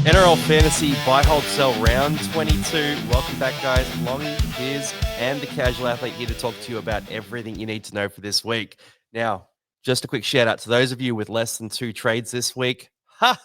NRL Fantasy Buy, Hold, Sell Round 22. Welcome back, guys. Longy, Piers, and the Casual Athlete here to talk to you about everything you need to know for this week. Now, just a quick shout out to those of you with less than 2 trades this week. Ha!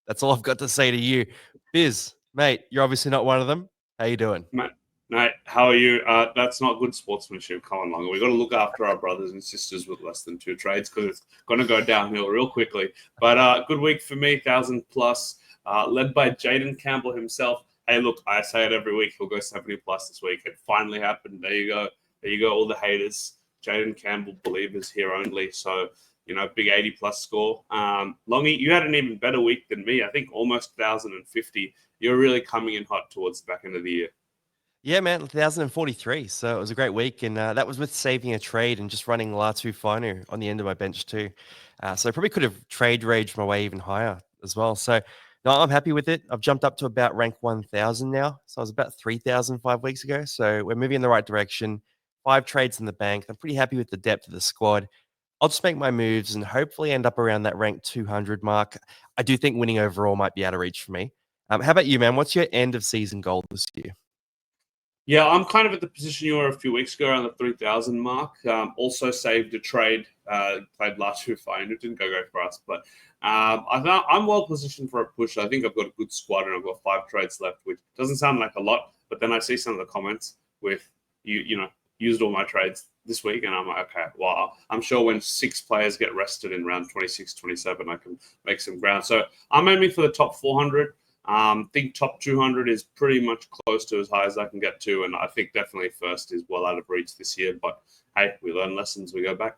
That's all I've got to say to you. Biz, mate, you're obviously not one of them. How you doing? Mate, how are you? That's not good sportsmanship. Come on, Longer. We've got to look after our brothers and sisters with less than 2 trades because it's going to go downhill real quickly. But good week for me, 1,000 plus, led by Jaden Campbell himself. Hey, look, I say it every week. He'll go 70 plus this week. It finally happened. There you go. There you go, all the haters. Jaden Campbell believers here only. So, big 80 plus score. Longy, you had an even better week than me. I think almost 1,050. You're really coming in hot towards the back end of the year. Yeah, man, 1,043. So it was a great week. And that was with saving a trade and just running Latu Finu on the end of my bench too. So I probably could have trade raged my way even higher as well. So no, I'm happy with it. I've jumped up to about rank 1,000 now. So I was about 3,000 5 weeks ago. So we're moving in the right direction. 5 trades in the bank. I'm pretty happy with the depth of the squad. I'll just make my moves and hopefully end up around that rank 200 mark. I do think winning overall might be out of reach for me. How about you, man? What's your end of season goal this year? Yeah, I'm kind of at the position you were a few weeks ago, around the 3,000 mark. Also saved a trade, played last year fine. It didn't go great for us, but I'm well positioned for a push. I think I've got a good squad and I've got 5 trades left, which doesn't sound like a lot. But then I see some of the comments with used all my trades this week, and I'm like, okay, wow. I'm sure when 6 players get rested in round 26, 27, I can make some ground. So I'm aiming for the top 400. Think top 200 is pretty much close to as high as I can get to, and I think definitely first is well out of reach this year. But hey, we learn lessons, we go back.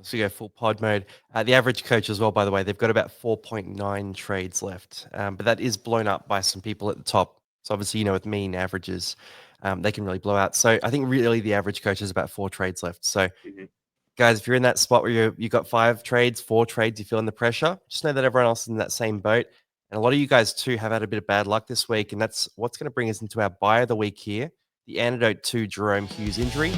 So you go full pod mode. The average coach as well, by the way, they've got about 4.9 trades left, but that is blown up by some people at the top. So obviously, with mean averages, they can really blow out. So I think really the average coach has about 4 trades left. So guys, if you're in that spot where you got 5 trades, 4 trades, you feeling the pressure, just know that everyone else is in that same boat. And a lot of you guys too have had a bit of bad luck this week, and that's what's going to bring us into our buy of the week here, the antidote to Jerome Hughes' injury.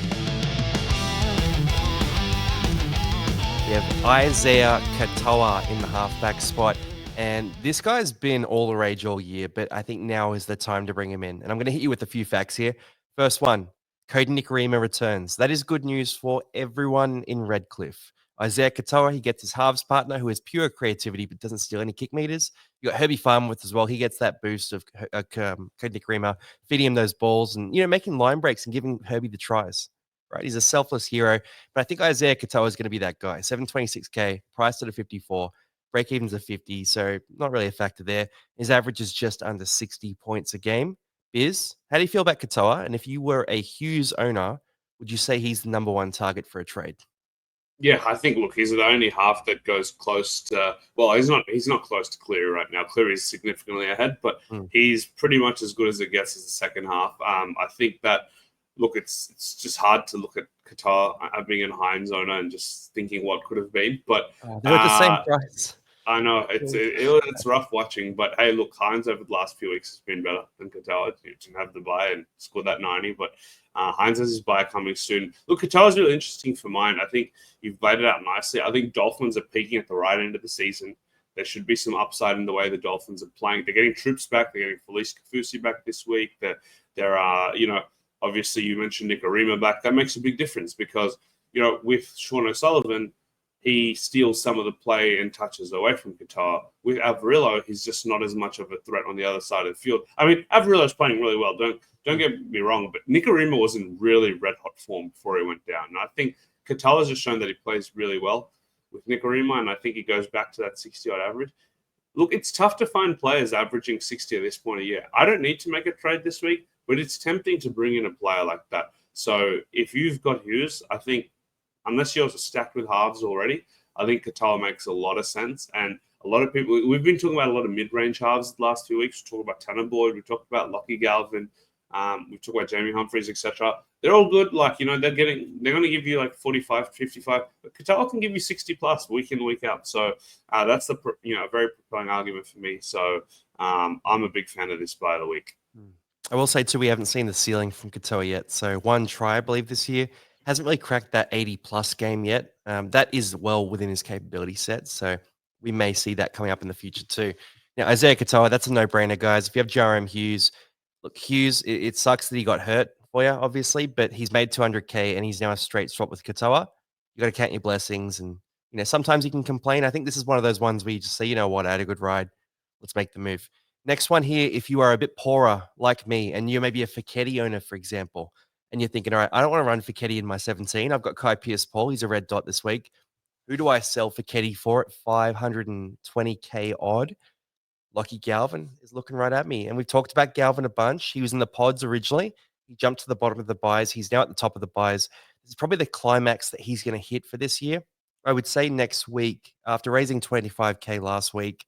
We have Isaiah Katoa in the halfback spot. And this guy's been all the rage all year, but I think now is the time to bring him in. And I'm going to hit you with a few facts here. First one, Cody Nikorima returns. That is good news for everyone in Redcliffe. Isaiah Katoa, he gets his halves partner who has pure creativity but doesn't steal any kick meters. You got Herbie Farmworth as well. He gets that boost of Cody Nikorima, feeding him those balls and, making line breaks and giving Herbie the tries. Right, he's a selfless hero, but I think Isaiah Katoa is going to be that guy. 726K, priced at a 54, break evens of 50, so not really a factor there. His average is just under 60 points a game. Biz, how do you feel about Katoa? And if you were a Hughes owner, would you say he's the number 1 target for a trade? Yeah, I think, look, he's the only half that goes close to, well, he's not close to Cleary right now. Cleary is significantly ahead, but he's pretty much as good as it gets as the second half. I think that, look, it's just hard to look at Qatar being in Hines owner and just thinking what could have been. But they're at the same price. I know it's rough watching, but hey, look, Hines over the last few weeks has been better than Qatar. You didn't have the buy and scored that 90, but Hines has his buy coming soon. Look, Qatar is really interesting for mine. I think you've laid it out nicely. I think Dolphins are peaking at the right end of the season. There should be some upside in the way the Dolphins are playing. They're getting troops back. They're getting Felice Kafusi back this week. There are, obviously you mentioned Nikorima back. That makes a big difference because, with Sean O'Sullivan, he steals some of the play and touches away from Qatar. With Averillo, he's just not as much of a threat on the other side of the field. I mean, Averillo's playing really well. Don't get me wrong, but Nikorima was in really red-hot form before he went down. And I think Qatar has just shown that he plays really well with Nikorima, and I think he goes back to that 60-odd average. Look, it's tough to find players averaging 60 at this point of year. I don't need to make a trade this week, but it's tempting to bring in a player like that. So if you've got Hughes, I think, unless you're stacked with halves already, I think Qatar makes a lot of sense. And a lot of people, we've been talking about a lot of mid-range halves the last few weeks. We talked about Tanner Boyd, we talked about Lockie Galvin, we talked about Jamie Humphries, etc. They're all good. Like, they're going to give you like 45, 55, but Qatar can give you 60 plus week in, week out. So that's a very propelling argument for me. So I'm a big fan of this buy of the week. I will say too, we haven't seen the ceiling from Katoa yet. So 1 try, I believe, this year. Hasn't really cracked that 80-plus game yet. That is well within his capability set. So we may see that coming up in the future too. Now, Isaiah Katoa, that's a no-brainer, guys. If you have Jerome Hughes, look, Hughes, it sucks that he got hurt for you, obviously, but he's made 200K and he's now a straight swap with Katoa. You got to count your blessings, and sometimes you can complain. I think this is one of those ones where you just say, you know what, I had a good ride. Let's make the move. Next one here, if you are a bit poorer like me, and you're maybe a Fiketti owner, for example, and you're thinking, all right, I don't want to run Fiketti in my 17. I've got Kai Pierce-Paul. He's a red dot this week. Who do I sell Fiketti for at 520K odd? Lockie Galvin is looking right at me. And we've talked about Galvin a bunch. He was in the pods originally. He jumped to the bottom of the buys. He's now at the top of the buys. This is probably the climax that he's going to hit for this year. I would say next week, after raising 25K last week,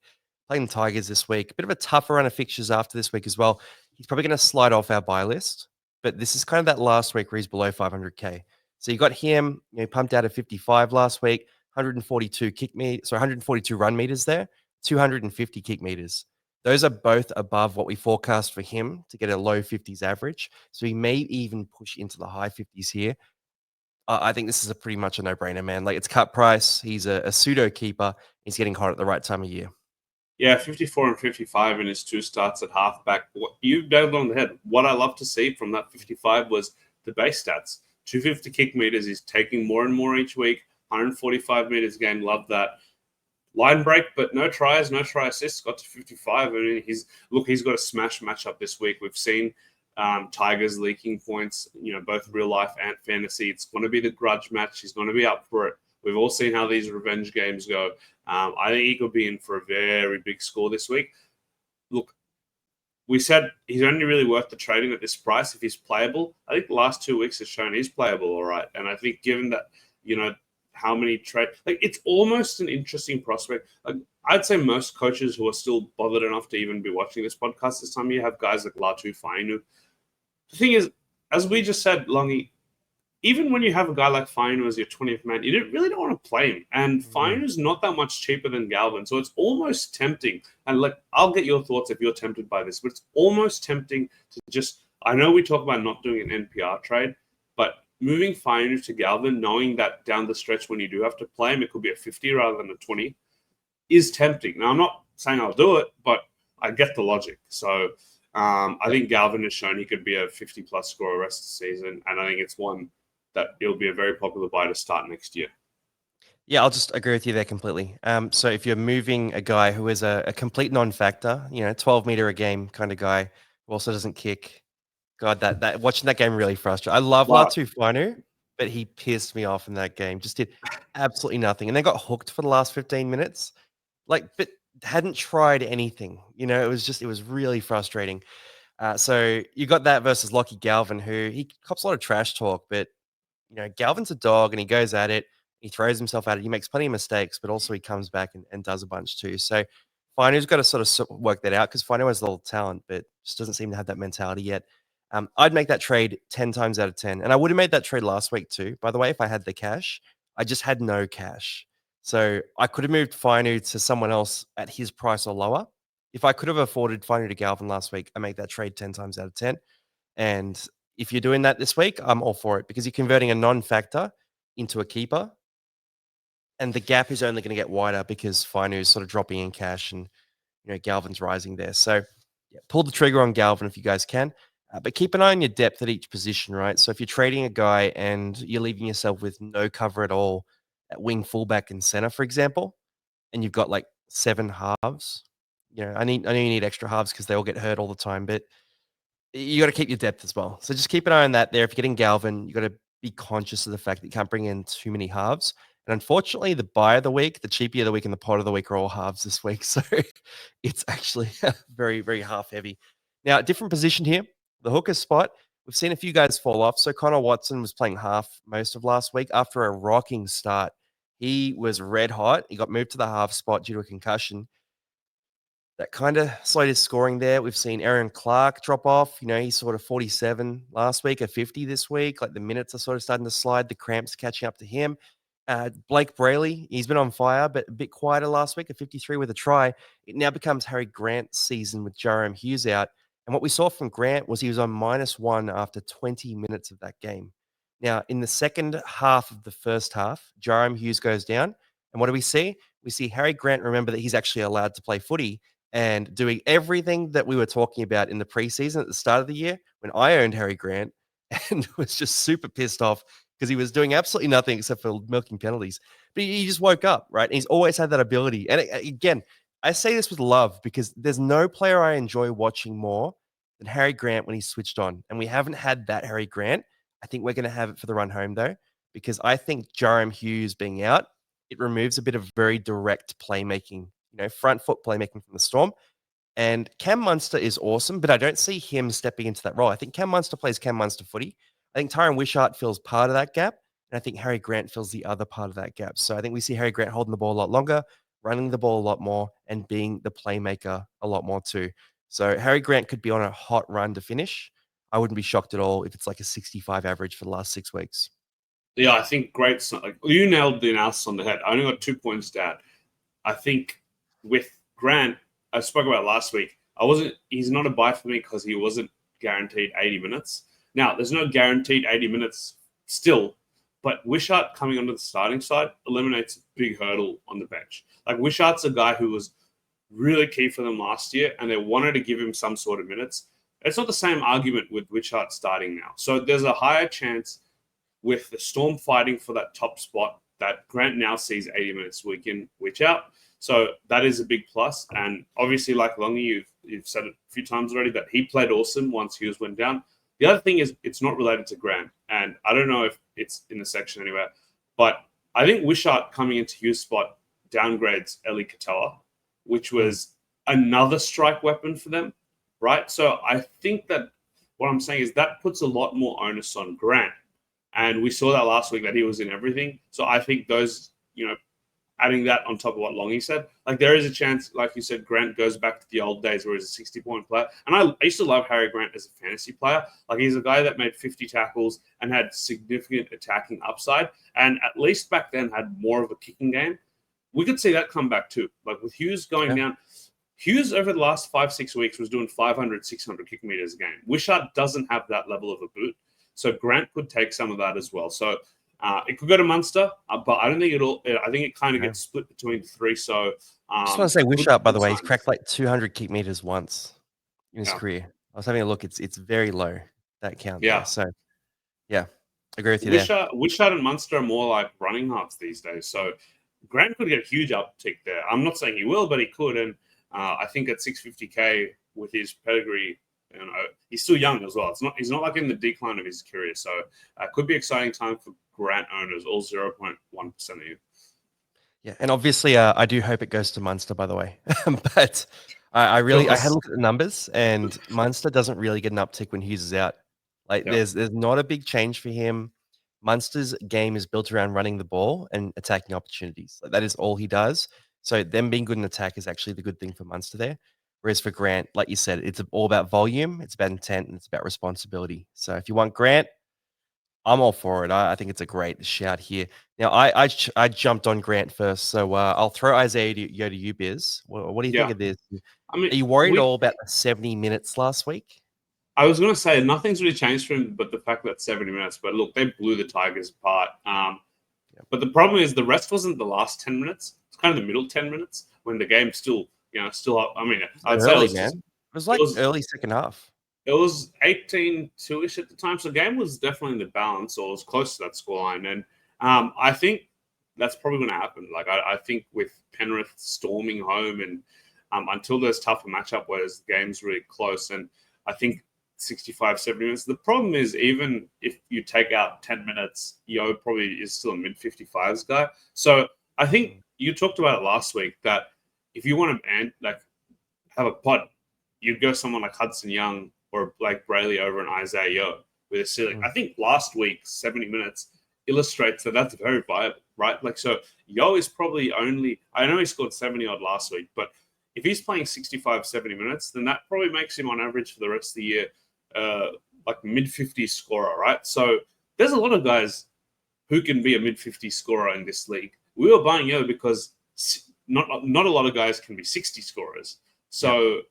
playing the Tigers this week, a bit of a tougher run of fixtures after this week as well. He's probably going to slide off our buy list. But this is kind of that last week where he's below 500K. So you got him, pumped out of 55 last week, 142 run meters there. 250 kick meters. Those are both above what we forecast for him to get a low 50s average. So he may even push into the high 50s here. I think this is pretty much a no-brainer, man. Like, it's cut price. He's a pseudo keeper. He's getting hot at the right time of year. Yeah, 54 and 55 in his 2 starts at halfback. You nailed on the head. What I love to see from that 55 was the base stats. 250 kick meters. He's taking more and more each week. 145 meters game. Love that. Line break, but no tries, no try assists. Got to 55. I mean, he's got a smash matchup this week. We've seen Tigers leaking points, both real life and fantasy. It's going to be the grudge match. He's going to be up for it. We've all seen how these revenge games go. I think he could be in for a very big score this week. Look, we said he's only really worth the trading at this price if he's playable. I think the last 2 weeks has shown he's playable all right. And I think given that, how many trade, it's almost an interesting prospect. I'd say most coaches who are still bothered enough to even be watching this podcast this time of year have guys like Latu Fainu. The thing is, as we just said, Longy, even when you have a guy like Fainu as your 20th man, you really don't want to play him. And Fainu's not that much cheaper than Galvin, so it's almost tempting. And I'll get your thoughts if you're tempted by this, but it's almost tempting to just. I know we talk about not doing an NPR trade, but moving Fainu to Galvin, knowing that down the stretch when you do have to play him, it could be a 50 rather than a 20, is tempting. Now, I'm not saying I'll do it, but I get the logic. So I think Galvin has shown he could be a 50-plus scorer the rest of the season, and I think it's one that it'll be a very popular buy to start next year. Yeah, I'll just agree with you there completely. So if you're moving a guy who is a complete non-factor, 12 meter a game kind of guy who also doesn't kick, God, that watching that game really frustrated. I love Latu Fainu, but he pissed me off in that game. Just did absolutely nothing. And they got hooked for the last 15 minutes. But hadn't tried anything. It was really frustrating. So you got that versus Lockie Galvin, who he cops a lot of trash talk, but Galvin's a dog and he goes at it. He throws himself at it. He makes plenty of mistakes, but also he comes back and does a bunch too. So Fainu's got to sort of work that out because Fainu has a little talent, but just doesn't seem to have that mentality yet. I'd make that trade 10 times out of 10. And I would have made that trade last week too, by the way, if I had the cash. I just had no cash. So I could have moved Fainu to someone else at his price or lower. If I could have afforded Fainu to Galvin last week, I make that trade 10 times out of 10. And if you're doing that this week, I'm all for it because you're converting a non-factor into a keeper. And the gap is only going to get wider because Fainu's sort of dropping in cash and, Galvin's rising there. So pull the trigger on Galvin if you guys can. But keep an eye on your depth at each position, right? So if you're trading a guy and you're leaving yourself with no cover at all at wing, fullback, and center, for example, and you've got 7 halves, I know you need extra halves because they all get hurt all the time, but you got to keep your depth as well. So just keep an eye on that there. If you're getting Galvin, you got to be conscious of the fact that you can't bring in too many halves. And unfortunately, the buy of the week, the cheapie of the week, and the pot of the week are all halves this week. So it's actually very, very half heavy. Now, different position here. The hooker spot, we've seen a few guys fall off. So Connor Watson was playing half most of last week after a rocking start. He was red hot. He got moved to the half spot due to a concussion. That kind of slowed his scoring there. We've seen Aaron Clark drop off. He's sort of 47 last week, a 50 this week. The minutes are sort of starting to slide. The cramps catching up to him. Blake Brayley, he's been on fire, but a bit quieter last week, a 53 with a try. It now becomes Harry Grant's season with Jerome Hughes out. And what we saw from Grant was he was on -1 after 20 minutes of that game. Now, in the second half of the first half, Jerome Hughes goes down. And what do we see? We see Harry Grant remember that he's actually allowed to play footy. and doing everything that we were talking about in the preseason at the start of the year when I owned Harry Grant and was just super pissed off because he was doing absolutely nothing except for milking penalties. But he just woke up, right? And he's always had that ability. And again, I say this with love because there's no player I enjoy watching more than Harry Grant when he's switched on. And we haven't had that Harry Grant. I think we're going to have it for the run home, though, because I think Jarom Hughes being out, it removes a bit of very direct playmaking, front foot playmaking from the Storm. And Cam Munster is awesome, but I don't see him stepping into that role. I think Cam Munster plays Cam Munster footy. I think Tyron Wishart fills part of that gap. And I think Harry Grant fills the other part of that gap. So I think we see Harry Grant holding the ball a lot longer, running the ball a lot more, and being the playmaker a lot more too. So Harry Grant could be on a hot run to finish. I wouldn't be shocked at all if it's like a 65 average for the last 6 weeks. Yeah, I think great. Like, you nailed the analysis on the head. I only got 2 points to add. I think with Grant, I spoke about last week. He's not a buy for me because he wasn't guaranteed 80 minutes. Now, there's no guaranteed 80 minutes still, but Wishart coming onto the starting side eliminates a big hurdle on the bench. Like, Wishart's a guy who was really key for them last year, and they wanted to give him some sort of minutes. It's not the same argument with Wishart starting now. So there's a higher chance with the Storm fighting for that top spot that Grant now sees 80 minutes week in, week out. So that is a big plus. And obviously, like Longy, you've said it a few times already, that he played awesome once Hughes went down. The other thing is it's not related to Grant. And I don't know if it's in the section anywhere, but I think Wishart coming into Hughes' spot downgrades Eli Katoa, which was another strike weapon for them, right? So I think that what I'm saying is that puts a lot more onus on Grant. And we saw that last week that he was in everything. So I think those, adding that on top of what Longy said, like there is a chance, like you said, Grant goes back to the old days where he's a 60-point player. And I used to love Harry Grant as a fantasy player. Like he's a guy that made 50 tackles and had significant attacking upside. And at least back then had more of a kicking game. We could see that come back too. Like with Hughes going down, Hughes over the last 5-6 weeks was doing 500, 600 kick meters a game. Wishart doesn't have that level of a boot. So Grant could take some of that as well. So it could go to Munster, but I don't think it'll. I think it kind of gets split between the three. So I just want to say, Wishart, by the way, he's cracked like 200 kick meters once in his career. I was having a look; it's very low, that count. Yeah. There. So yeah, I agree with you there. Wishart and Munster are more like running halves these days. So Grant could get a huge uptick there. I'm not saying he will, but he could. And I think at 650K with his pedigree, he's still young as well. He's not like in the decline of his career. So it could be exciting time for Grant owners, all 0.1% of you. Yeah, and obviously, I do hope it goes to Munster, by the way. But I had a look at the numbers, and Munster doesn't really get an uptick when Hughes is out. Like, there's not a big change for him. Munster's game is built around running the ball and attacking opportunities. Like, that is all he does. So them being good in attack is actually the good thing for Munster there. Whereas for Grant, like you said, it's all about volume, it's about intent, and it's about responsibility. So if you want Grant, I'm all for it. I think it's a great shout here. Now, I jumped on Grant first, so I'll throw Isaiah to you, Biz. What do you think of this? I mean, are you worried at all about the 70 minutes last week? I was going to say nothing's really changed for him, but the fact that 70 minutes. But look, they blew the Tigers apart. But the problem is the rest wasn't the last 10 minutes. It's kind of the middle 10 minutes when the game still. I mean, I'd say it was like early second half. It was 18-2-ish at the time, so the game was definitely in the balance, or was close to that scoreline. And I think that's probably going to happen. Like I think with Penrith storming home, and until there's tougher matchup where the game's really close, and I think 65, 70 minutes. The problem is even if you take out 10 minutes, Yo probably is still a mid-55s guy. So I think you talked about it last week that if you want to have a pod, you'd go someone like Hudson Young or Blake Brayley over an Isaiah Yo with a ceiling. I think last week, 70 minutes illustrates that that's very viable, right? Like, so Yo is probably I know he scored 70 odd last week, but if he's playing 65, 70 minutes, then that probably makes him on average for the rest of the year, like mid-50s scorer, right? So there's a lot of guys who can be a mid-50s scorer in this league. We were buying Yo because not a lot of guys can be 60 scorers. So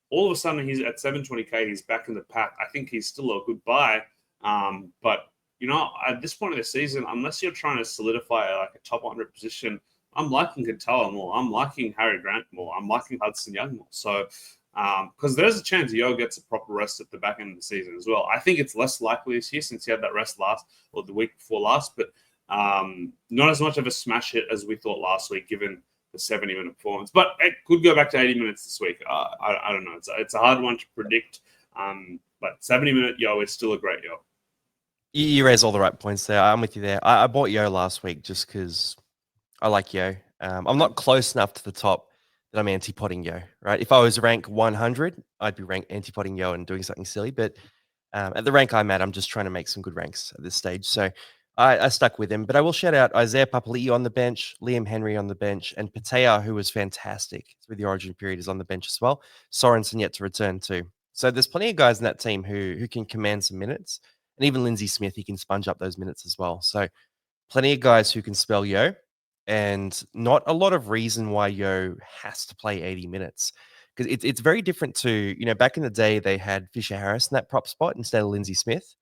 all of a sudden he's at 720K, he's back in the pack. I think he's still a good buy. But, at this point of the season, unless you're trying to solidify like a top 100 position, I'm liking Katoa more. I'm liking Harry Grant more. I'm liking Hudson Young more. So, because there's a chance Yo gets a proper rest at the back end of the season as well. I think it's less likely this year since he had that rest the week before last, but not as much of a smash hit as we thought last week, given the 70-minute performance. But it could go back to 80 minutes this week. I don't know. It's a hard one to predict. But 70-minute Yo is still a great Yo. You raise all the right points there. I'm with you there. I bought Yo last week just because I like Yo. I'm not close enough to the top that I'm anti-potting Yo, right? If I was rank 100, I'd be rank anti-potting Yo and doing something silly. But at the rank I'm at, I'm just trying to make some good ranks at this stage. So I stuck with him. But I will shout out Isaiah Papali'i on the bench, Liam Henry on the bench, and Patea, who was fantastic through the origin period, is on the bench as well. Sorensen yet to return too. So there's plenty of guys in that team who can command some minutes. And even Lindsay Smith, he can sponge up those minutes as well. So plenty of guys who can spell Yo, and not a lot of reason why Yo has to play 80 minutes. Because it's very different to, back in the day, they had Fisher Harris in that prop spot instead of Lindsay Smith.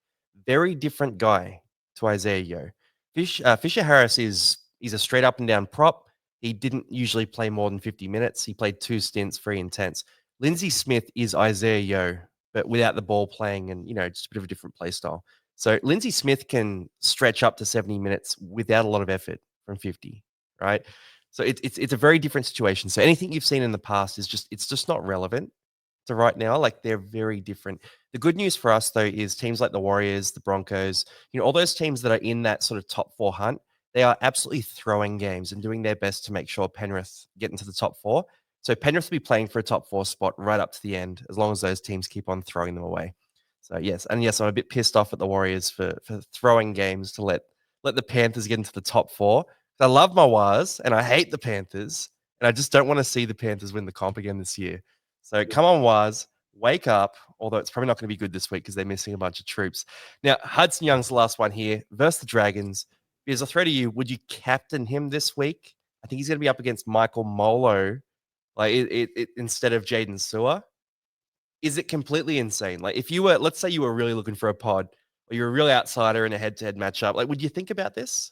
Very different guy to Isaiah Yo. Fisher Harris he's a straight up and down prop. He didn't usually play more than 50 minutes. He played 2 stints, 3 intense. Lindsay Smith is Isaiah Yo, but without the ball playing and, just a bit of a different play style. So Lindsay Smith can stretch up to 70 minutes without a lot of effort from 50, right? So it's a very different situation. So anything you've seen in the past it's just not relevant to right now. Like, they're very different. The good news for us though is teams like the Warriors, the Broncos, all those teams that are in that sort of top 4 hunt, they are absolutely throwing games and doing their best to make sure Penrith get into the top 4. So Penrith will be playing for a top 4 spot right up to the end, as long as those teams keep on throwing them away. So yes, I'm a bit pissed off at the Warriors for throwing games to let the Panthers get into the top 4. I love my Wars and I hate the Panthers, and I just don't want to see the Panthers win the comp again this year. So come on, Wars, wake up. Although it's probably not going to be good this week because they're missing a bunch of troops. Now, Hudson Young's the last one here versus the Dragons. Here's a threat to you. Would you captain him this week? I think he's going to be up against Michael Molo, instead of Jaden Sewer. Is it completely insane? Like, if you were, let's say you were really looking for a pod, or you're a real outsider in a head-to-head matchup, would you think about this?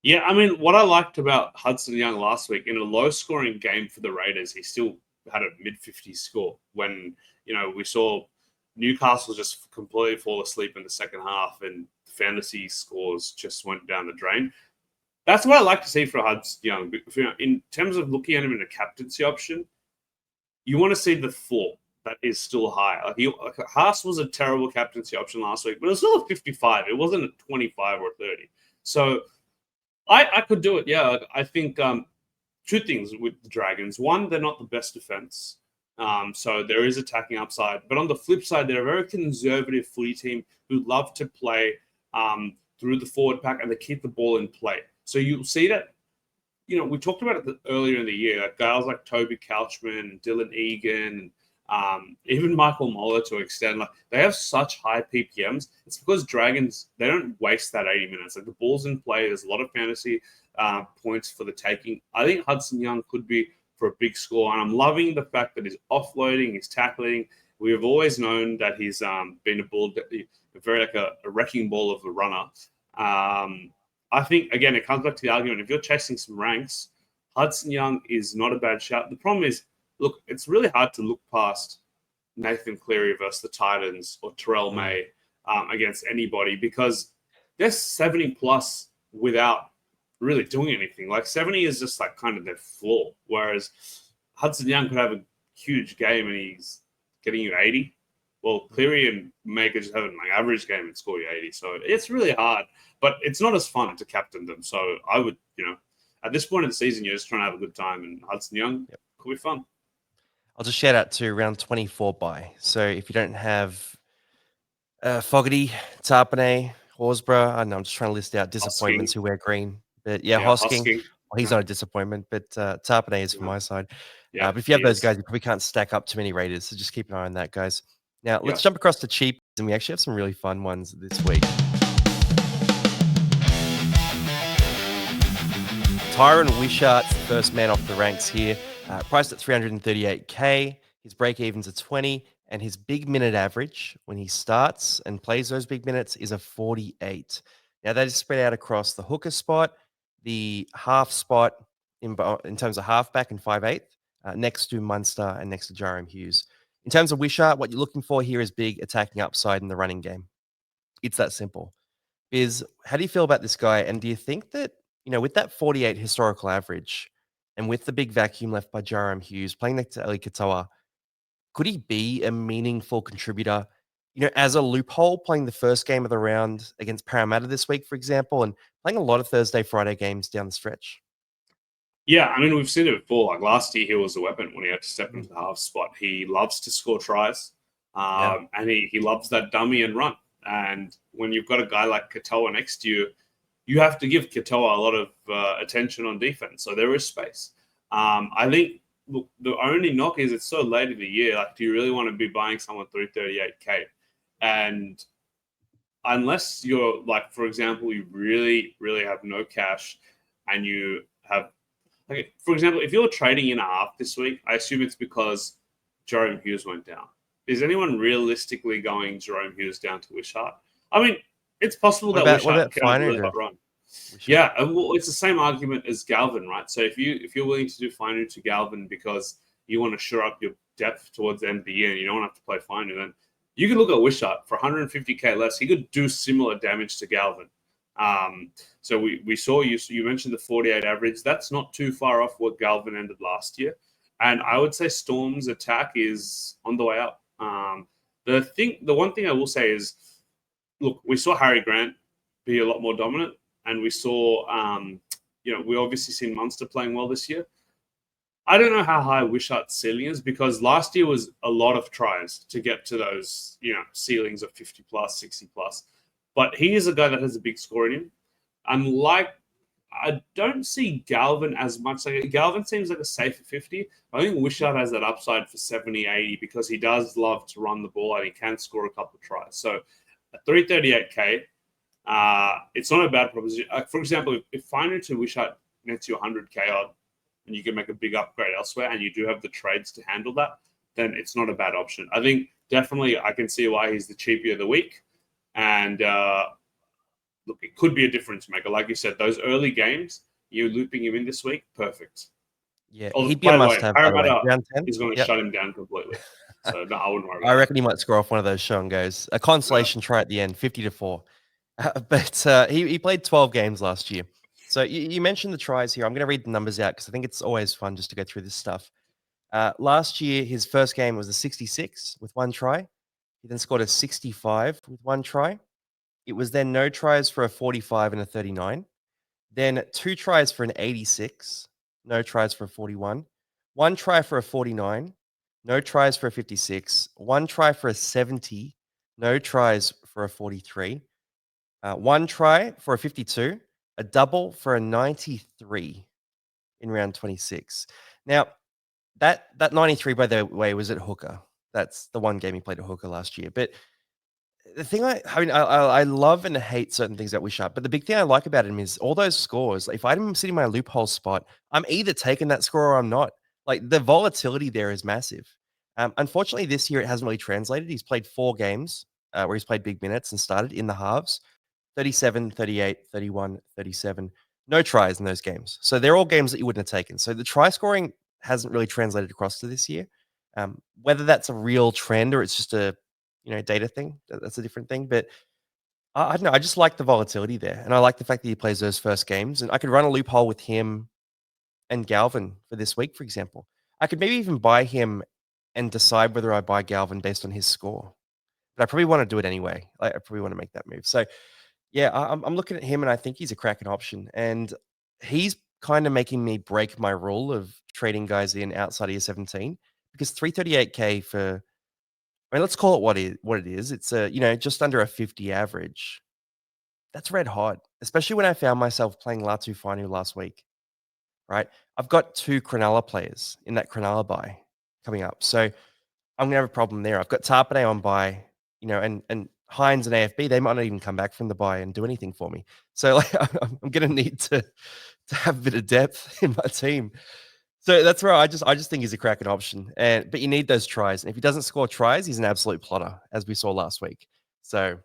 Yeah, I mean, what I liked about Hudson Young last week, in a low-scoring game for the Raiders, he still had a mid-50s score when, we saw Newcastle just completely fall asleep in the second half and fantasy scores just went down the drain. That's what I like to see for Hudson Young. In terms of looking at him in a captaincy option, you want to see the floor that is still high. Haas was a terrible captaincy option last week, but it was still a 55. It wasn't a 25 or 30. So I could do it. Yeah, I think 2 things with the Dragons. One, they're not the best defense. So there is attacking upside. But on the flip side, they're a very conservative footy team who love to play through the forward pack, and they keep the ball in play. So you'll see that, we talked about it earlier in the year, guys like Toby Couchman, Dylan Egan, even Michael Moller to extend, they have such high PPMs. It's because Dragons, they don't waste that 80 minutes. The ball's in play. There's a lot of fantasy points for the taking. I think Hudson Young could be for a big score, and I'm loving the fact that he's offloading, he's tackling. We have always known that he's been a wrecking ball of a runner. I think, again, it comes back to the argument. If you're chasing some ranks, Hudson Young is not a bad shout. The problem is, look, it's really hard to look past Nathan Cleary versus the Titans or Terrell May against anybody, because they're 70 plus without really doing anything. 70 is just kind of their floor, whereas Hudson Young could have a huge game and he's getting you 80. Well, Cleary and May could just have an average game and score you 80. So it's really hard, but it's not as fun to captain them. So I would, at this point in the season, you're just trying to have a good time, and Hudson Young could be fun. I'll just shout out to round 24 bye. So if you don't have Fogarty, Tarpanay, Horsburgh, I don't know, I'm just trying to list out disappointments who wear green. But Hosking. Well, he's not a disappointment, but Tarpanay is from my side. Yeah, but if you have those guys, you probably can't stack up too many Raiders. So just keep an eye on that, guys. Now, let's jump across to Cheapies, and we actually have some really fun ones this week. Tyron Wishart's the first man off the ranks here, priced at 338K. His break-evens are 20, and his big minute average when he starts and plays those big minutes is a 48. Now, that is spread out across the hooker spot, the half spot in terms of halfback and 5'8", next to Munster and next to Jarom Hughes. In terms of Wishart, what you're looking for here is big attacking upside in the running game. It's that simple. How do you feel about this guy? And do you think that, with that 48 historical average and with the big vacuum left by Jarom Hughes playing next to Eli Katoa, could he be a meaningful contributor, as a loophole, playing the first game of the round against Parramatta this week, for example, and playing a lot of Thursday, Friday games down the stretch? Yeah, I mean, we've seen it before. Like last year, he was a weapon when he had to step into the half spot. He loves to score tries, and he loves that dummy and run. And when you've got a guy like Katoa next to you, you have to give Katoa a lot of attention on defense. So there is space. I think look, the only knock is it's so late in the year. Like, do you really want to be buying someone 338K? And unless you're like, for example, you really, really have no cash and you have, like, for example, if you're trading in a half this week, I assume it's because Jarom Hughes went down. Is anyone realistically going Jarom Hughes down to Wishart? I mean, it's possible that Wishart can have a really hot run. Yeah, well, it's the same argument as Galvin, right? So if you're willing to do Fainu to Galvin because you want to shore up your depth towards the end of the year and you don't have to play Fainu, then you can look at Wishart for 150K less. He could do similar damage to Galvin. So we saw you mentioned the 48 average. That's not too far off what Galvin ended last year. And I would say Storm's attack is on the way up. The one thing I will say is, look, we saw Harry Grant be a lot more dominant, and we saw, we obviously seen Munster playing well this year. I don't know how high Wishart's ceiling is because last year was a lot of tries to get to those, ceilings of 50 plus, 60 plus. But he is a guy that has a big score in him. I don't see Galvin as much. Like Galvin seems like a safer 50. I think Wishart has that upside for 70, 80 because he does love to run the ball and he can score a couple of tries. So at 338K, it's not a bad proposition. For example, if Fainu to Wishart nets you 100K odd and you can make a big upgrade elsewhere and you do have the trades to handle that, then it's not a bad option. I think definitely I can see why he's the cheapie of the week. And look, it could be a difference maker. Like you said, those early games, you're looping him in this week, perfect. Yeah, he'd be a must-have, by the way. Round 10? Is going to shut him down completely. So no, I wouldn't worry about I reckon he might score off one of those show and goes. A consolation try at the end, 50-4. But he played 12 games last year. So you mentioned the tries here. I'm going to read the numbers out because I think it's always fun just to go through this stuff. Last year, his first game was a 66 with one try. He then scored a 65 with one try. It was then no tries for a 45 and a 39. Then 2 tries for an 86. No tries for a 41. 1 try for a 49. No tries for a 56. 1 try for a 70. No tries for a 43. 1 try for a 52. A double for a 93 in round 26. Now, that 93, by the way, was at hooker. That's the one game he played at hooker last year. But the thing I love and hate certain things that Wishart, but the big thing I like about him is all those scores. If I'm sitting in my loophole spot, I'm either taking that score or I'm not. Like the volatility there is massive. Unfortunately, this year it hasn't really translated. He's played 4 games where he's played big minutes and started in the halves. 37, 38, 31, 37. No tries in those games. So they're all games that you wouldn't have taken. So the try scoring hasn't really translated across to this year. Whether that's a real trend or it's just a data thing, that's a different thing. But I don't know. I just like the volatility there. And I like the fact that he plays those first games. And I could run a loophole with him and Galvin for this week, for example. I could maybe even buy him and decide whether I buy Galvin based on his score. But I probably want to do it anyway. I probably want to make that move. So yeah, I'm looking at him and I think he's a cracking option. And he's kind of making me break my rule of trading guys in outside of year 17 because 338K for, I mean, let's call it what it is. It's just under a 50 average. That's red hot, especially when I found myself playing Latu Fainu last week, right? I've got 2 Cronulla players in that Cronulla buy coming up. So I'm going to have a problem there. I've got Tarpane on buy, and Hines and AFB, they might not even come back from the buy and do anything for me. So like, I'm going to need to have a bit of depth in my team. So that's where I just think he's a cracking option. But you need those tries. And if he doesn't score tries, he's an absolute plotter, as we saw last week. So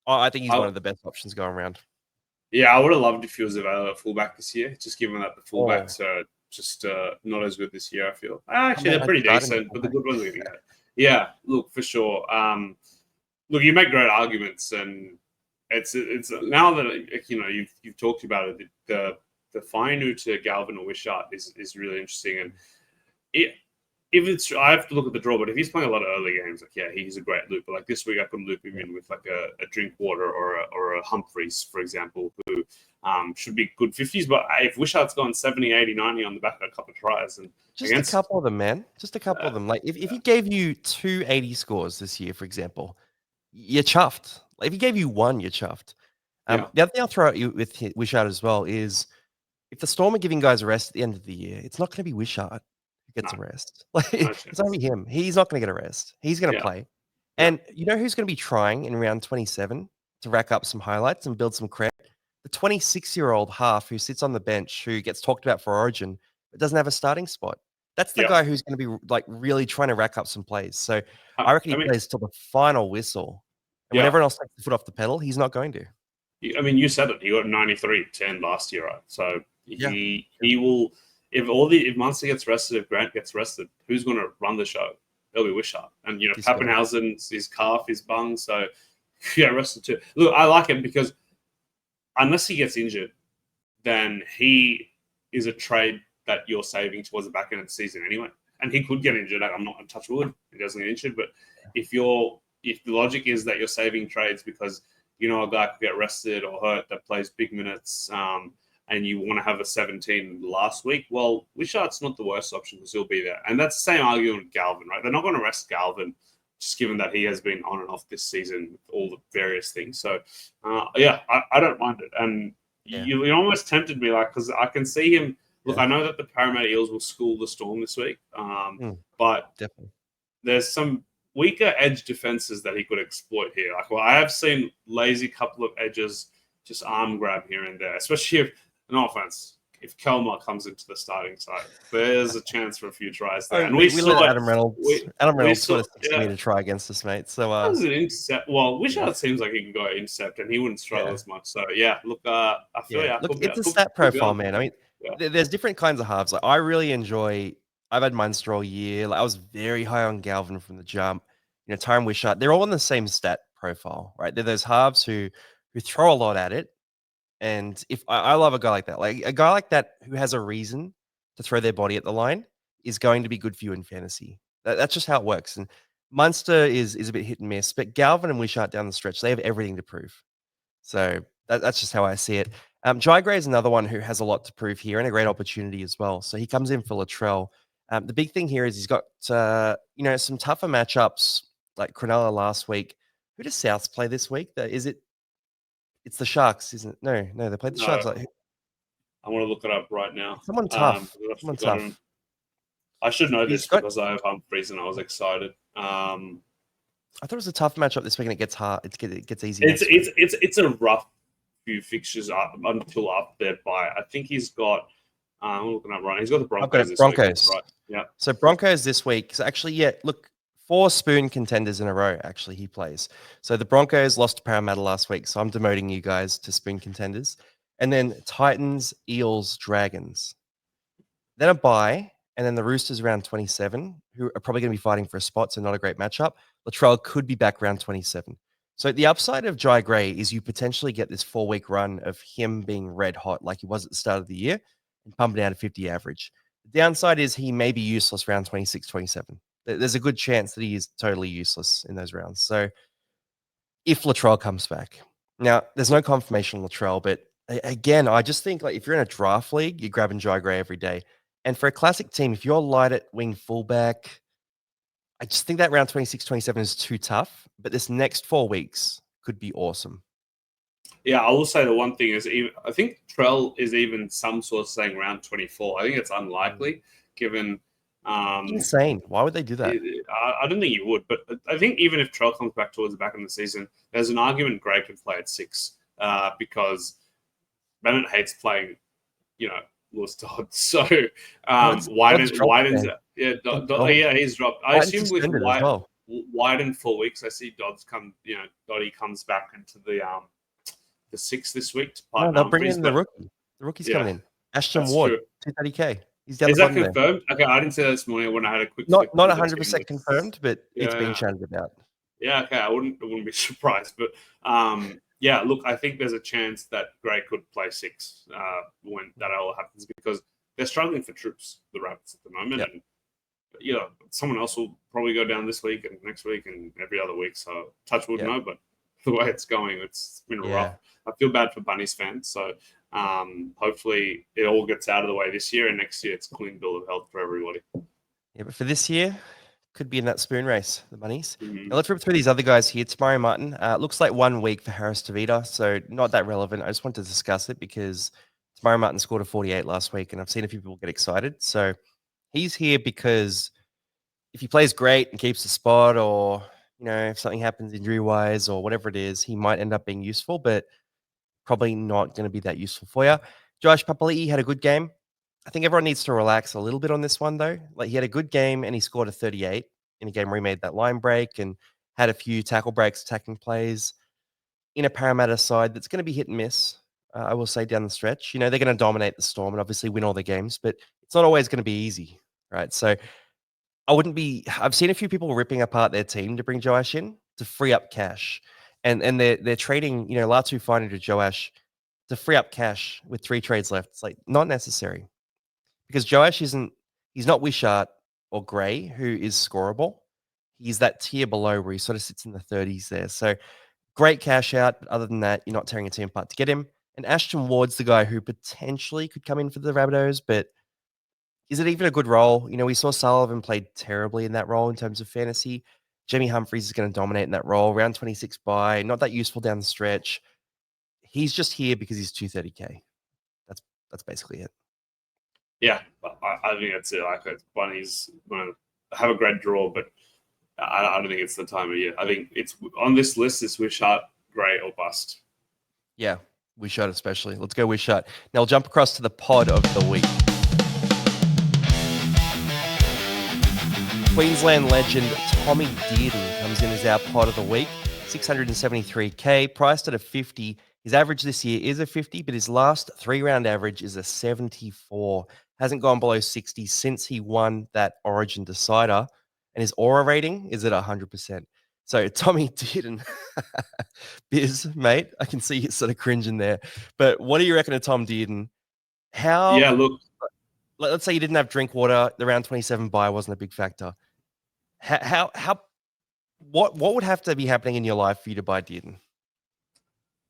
I think he's one of the best options going around. Yeah, I would have loved if he was available at fullback this year, just given that the Oh, fullbacks are just not as good this year, I feel. Actually, man, they're I'd pretty start him at decent, but the fullback. good ones are going to get. Yeah, look, for sure. Look, you make great arguments, and it's now that you've talked about it, the Fainu to Galvin or Wishart is really interesting, and it, if it's I have to look at the draw, but if he's playing a lot of early games, like yeah, he's a great loop. But like this week, I could loop him Yeah. in with like a Drinkwater or a Humphreys, for example, who should be good 50s. But if Wishart's gone 70, 80, 90 on the back of a couple of tries and Just a against couple of them, man. Just a couple uh, of them. Like if he gave you 280 scores this year, for example, you're chuffed. Like if he gave you one, you're chuffed. yeah, The other thing I'll throw at you with Wishart as well is if the Storm are giving guys a rest at the end of the year, it's not going to be Wishart who gets no, a rest. Like no it's not going chance. to be him. He's not going to get a rest. He's going to Yeah, play. yeah, And you know who's going to be trying in round 27 to rack up some highlights and build some credit? The 26-year-old half who sits on the bench who gets talked about for Origin but doesn't have a starting spot. That's the yeah. guy who's going to be like really trying to rack up some plays. So I reckon I he mean, plays till the final whistle. And when yeah. everyone else takes the foot off the pedal, he's not going to. I mean, you said it. He got 93-10 last year, right? So Yeah. he will. If Munster gets rested, if Grant gets rested, who's going to run the show? It'll be Wishart, and He's got it. Pappenhausen's his calf is bung, so yeah, rested too. Look, I like him because unless he gets injured, then he is a trade that you're saving towards the back end of the season anyway. And he could get injured. I'm not going to touch wood. He doesn't get injured, but if the logic is that you're saving trades because you know a guy could get rested or hurt that plays big minutes, and you want to have a 17 last week, well, Wishart's not the worst option because he'll be there. And that's the same argument with Galvin, right? They're not going to rest Galvin, just given that he has been on and off this season with all the various things. So, yeah, I don't mind it. And Yeah. you almost tempted me, like, because I can see him. Look, Yeah. I know that the Parramatta Eels will school the Storm this week, but Definitely. there's some weaker edge defenses that he could exploit here. Like, well, I have seen lazy couple of edges just arm grab here and there, especially if, no offense, if Kelmar comes into the starting side, there's a chance for a few tries there. And we We let saw it. Adam Reynolds. We Adam Reynolds saw, sort of 60 meter try against us, mate. So that was an intercept. Well, yeah. Wishart seems like he can go intercept, and he wouldn't struggle as much. So yeah, look, I feel Yeah. yeah. Look, it's a stat profile, man. I mean, Yeah. there's different kinds of halves. Like I really enjoy. I've had Munster all year. Like I was very high on Galvin from the jump. You know, Tyron Wishart. They're all on the same stat profile, right? They're those halves who throw a lot at it. And if I love a guy like that who has a reason to throw their body at the line is going to be good for you in fantasy. That's just how it works. And Munster is a bit hit and miss, but Galvin and Wishart down the stretch, they have everything to prove. So that's just how I see it. Jai Gray is another one who has a lot to prove here and a great opportunity as well. So he comes in for Latrell. The big thing here is he's got some tougher matchups like Cronulla last week. Who does Souths play this week? It's the Sharks, isn't it? No, they played the Sharks. No, Like I want to look it up right now. someone tough. I've Someone forgotten. tough. I should know He's this got. because I have Humphreys and I was excited. I thought it was a tough matchup this week, and it gets hard. It gets easy. It's a rough few fixtures up until up there by. I think he's got. I'm looking up right. He's got the Broncos. Broncos. Right? Yeah. So Broncos this week. So actually, yeah. Look, 4 spoon contenders in a row. Actually, he plays. So the Broncos lost to Parramatta last week. So I'm demoting you guys to spoon contenders, and then Titans, Eels, Dragons. Then a bye, and then the Roosters round 27, who are probably going to be fighting for a spot, so not a great matchup. Latrell could be back round 27. So the upside of Jai Gray is you potentially get this 4-week run of him being red hot like he was at the start of the year and pumping out a 50 average. The downside is he may be useless round 26, 27. There's a good chance that he is totally useless in those rounds. So if Latrell comes back. Now, there's no confirmation on Latrell, but again, I just think like if you're in a draft league, you're grabbing Jai Gray every day. And for a classic team, if you're light at wing fullback, I just think that round 26, 27 is too tough. But this next 4 weeks could be awesome. Yeah, I will say the one thing is, I think Trell is even some sort of saying round 24. I think it's unlikely given. Insane. Why would they do that? I don't think you would, but I think even if Trell comes back towards the back end of the season, there's an argument Gray could play at 6 because Bennett hates playing, Lewis Dodd. So Wyden's he's dropped. I assume with Wyden 4 weeks, I see Dodds Doddy comes back into the the 6 this week to No, partner they'll bring Humphreys, in the but rookie. The rookie's yeah, coming in. Ashton that's Ward, true. 230K. He's down the Is that bottom there. confirmed? Okay, I didn't see that this morning when I had a quick Not flick not through the team 100% lists. confirmed, but it's being Yeah, chatted about. yeah, okay. I wouldn't be surprised, but yeah. Look, I think there's a chance that Gray could play 6 when that all happens because they're struggling for troops, the Rabbits at the moment, Yep. and someone else will probably go down this week and next week and every other week. So touch wood, Yep. no, but the way it's going, it's been Yeah. rough. I feel bad for Bunnies fans. So hopefully it all gets out of the way this year, and next year it's a clean bill of health for everybody. Yeah, but for this year, could be in that spoon race, the Bunnies. Mhm. Now let's rip through these other guys here. Tamari Martin. Looks like 1 week for Harris Tavita, so not that relevant. I just wanted to discuss it because Tamari Martin scored a 48 last week, and I've seen a few people get excited. So he's here because if he plays great and keeps the spot, or if something happens injury wise or whatever it is, he might end up being useful, but probably not going to be that useful for you. Josh Papali'i had a good game. I think everyone needs to relax a little bit on this one, though. Like, he had a good game and he scored a 38 in a game where he made that line break and had a few tackle breaks, attacking plays in a Parramatta side that's going to be hit and miss. I will say down the stretch, they're going to dominate the Storm and obviously win all their games, but it's not always going to be easy, right? So I've seen a few people ripping apart their team to bring Joash in to free up cash, and they're trading, Latu Finer to Joash to free up cash with 3 trades left. It's like not necessary because Joash he's not Wishart or Gray, who is scoreable. He's that tier below where he sort of sits in the 30s there. So great cash out. But other than that, you're not tearing a team apart to get him. And Ashton Ward's the guy who potentially could come in for the Rabbitohs, but is it even a good role? We saw Sullivan played terribly in that role in terms of fantasy. Jamie Humphreys is going to dominate in that role. Round 26 by, not that useful down the stretch. He's just here because he's 230K. That's basically it. Yeah, I think that's it. Like, Bunnies going to have a great draw, but I don't think it's the time of year. I think it's on this list. It's Wishart, Gray, or bust. Yeah, Wishart especially. Let's go Wishart. Now we'll jump across to the pod of the week. Queensland legend Tommy Dearden comes in as our pod of the week. 673K, priced at a 50. His average this year is a 50, but his last 3-round average is a 74. Hasn't gone below 60 since he won that Origin decider, and his aura rating is at 100%. So Tommy Dearden, Biz, mate, I can see you sort of cringing there. But what do you reckon of Tom Dearden? Yeah, look. Let's say you didn't have Drinkwater, the round 27 buy wasn't a big factor. What would have to be happening in your life for you to buy Dearden?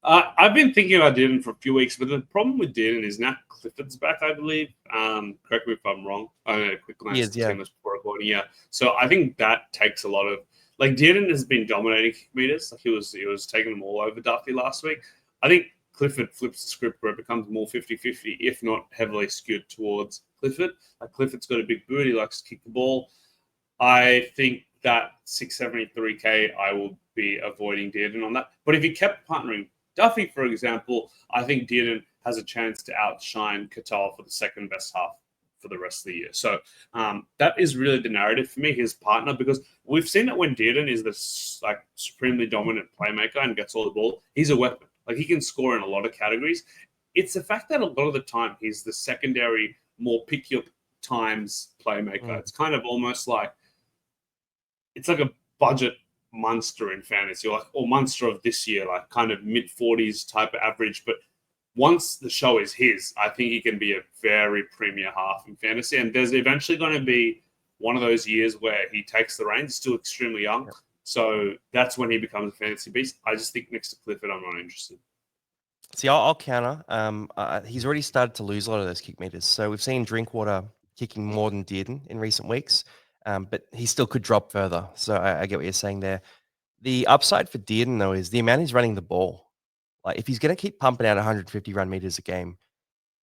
I've been thinking about Dearden for a few weeks, but the problem with Dearden is now Clifford's back, I believe. Correct me if I'm wrong. I had a quick glance at the team list before recording. Yeah, so I think that takes a lot of Dearden has been dominating kick meters. Like, he was taking them all over Duffy last week. I think Clifford flips the script where it becomes more 50-50, if not heavily skewed towards Clifford. Like, Clifford's got a big boot. He likes to kick the ball. I think that 673K, I will be avoiding Dearden on that. But if he kept partnering Duffy, for example, I think Dearden has a chance to outshine Katoa for the second best half for the rest of the year. So that is really the narrative for me, his partner, because we've seen that when Dearden is this supremely dominant playmaker and gets all the ball, he's a weapon. Like, he can score in a lot of categories. It's the fact that a lot of the time he's the secondary, more pick your times playmaker. It's kind of almost like it's like a budget Munster in fantasy, or Munster of this year, like kind of mid-40s type of average. But once the show is his, I think he can be a very premier half in fantasy. And there's eventually going to be one of those years where he takes the reins, still extremely young. Yep. So that's when he becomes a fantasy beast. I just think next to Clifford, I'm not interested. See, I'll counter. He's already started to lose a lot of those kick meters. So we've seen Drinkwater kicking more than Dearden in recent weeks. But he still could drop further. So I get what you're saying there. The upside for Dearden, though, is the amount he's running the ball. Like, if he's going to keep pumping out 150 run meters a game,